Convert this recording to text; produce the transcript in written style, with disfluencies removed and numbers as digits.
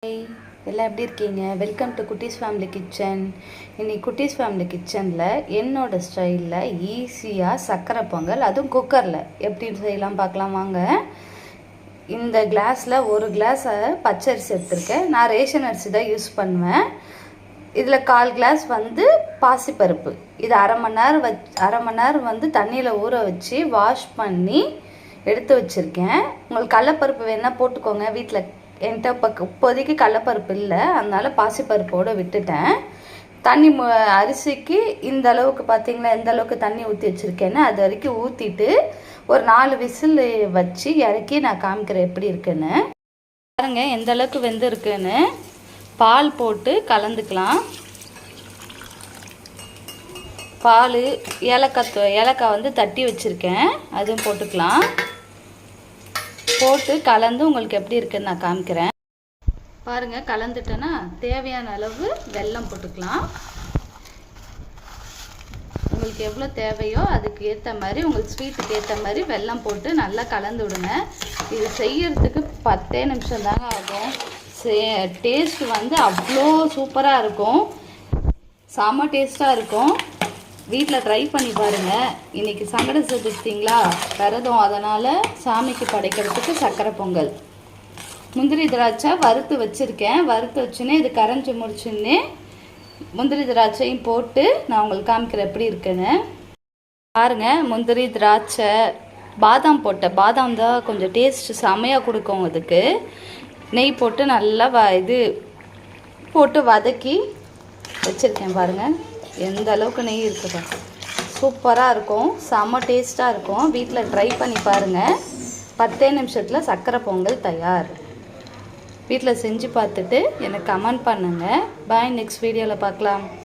Hi, எல்லாம் எப்படி இருக்கீங்க? வெல்கம் டு குட்டீஸ் ஃபேமிலி கிச்சன். இன்னைக்கு குட்டீஸ் ஃபேமிலி கிச்சனில் என்னோடய ஸ்டைலில் ஈஸியாக சர்க்கரை பொங்கல், அதுவும் குக்கரில் எப்படின்னு செய்யலாம் பார்க்கலாம் வாங்க. இந்த கிளாஸில் ஒரு கிளாஸை பச்சரிசி எடுத்துருக்கேன். நான் ரேஷன் அரிசி தான் யூஸ் பண்ணுவேன். இதில் 1/4 கிளாஸ் பாசிப்பருப்பு. இது அரை மணி நேரம் தண்ணியில் ஊற வச்சு வாஷ் பண்ணி எடுத்து வச்சுருக்கேன். உங்களுக்கு கடலப்பருப்பு வேணால் போட்டுக்கோங்க. வீட்டில் என்கிட்ட இப்போதைக்கு கடலப்பருப்பு இல்லை, அதனால பாசிப்பருப்போடு விட்டுட்டேன். தண்ணி அரிசிக்கு இந்த அளவுக்கு பார்த்தீங்களா, எந்த அளவுக்கு தண்ணி ஊற்றி வச்சுருக்கேன்னு அது வரைக்கும் ஊற்றிட்டு ஒரு 4 விசில் வச்சு இறக்கி நான் காமிக்கிறேன் எப்படி இருக்குன்னு. பாருங்க எந்த அளவுக்கு வெந்திருக்குன்னு. பால் போட்டு கலந்துக்கலாம். பால், ஏலக்காய் தட்டி வச்சுருக்கேன், அதுவும் போட்டுக்கலாம். போட்டு கலந்து உங்களுக்கு எப்படி இருக்குன்னு நான் காமிக்கிறேன். பாருங்கள், கலந்துட்டேன்னா தேவையான அளவு வெல்லம் போட்டுக்கலாம். உங்களுக்கு எவ்வளோ தேவையோ அதுக்கு ஏற்ற மாதிரி, உங்களுக்கு ஸ்வீட்டுக்கு ஏற்ற மாதிரி வெல்லம் போட்டு நல்லா கலந்து விடுங்க. இது செய்யறதுக்கு 10 நிமிஷம் தாங்க ஆகும். டேஸ்ட் அவ்வளோ சூப்பராக இருக்கும், செம்ம டேஸ்ட்டாக இருக்கும். வீட்டில் ட்ரை பண்ணி பாருங்கள். இன்றைக்கி சங்கட சதுர்த்திங்களா, விரதம், அதனால் சாமிக்கு படைக்கிறதுக்கு சர்க்கரை பொங்கல். முந்திரி திராட்சை வறுத்து வச்சுருக்கேன். வறுத்து வச்சுன்னே இது கரைஞ்சி முடிச்சுன்னே முந்திரி திராட்சையும் போட்டு நான் உங்களுக்கு காமிக்கிறேன் எப்படி இருக்குன்னு. பாருங்கள், முந்திரி திராட்சை பாதாம் போட்டேன். பாதாம் தான் கொஞ்சம் டேஸ்ட் செமையாக கொடுக்கும். அதுக்கு நெய் போட்டு நல்லா போட்டு வதக்கி வச்சுருக்கேன். பாருங்கள் எந்த அளவுக்கு நெய் இருக்குது, சூப்பராக இருக்கும், செம்ம டேஸ்ட்டாக இருக்கும். வீட்டில் ட்ரை பண்ணி பாருங்கள். 10 நிமிஷத்தில் சர்க்கரை பொங்கல் தயார். வீட்டில் செஞ்சு பார்த்துட்டு எனக்கு கமெண்ட் பண்ணுங்கள். பாய், நெக்ஸ்ட் வீடியோவில் பார்க்கலாம்.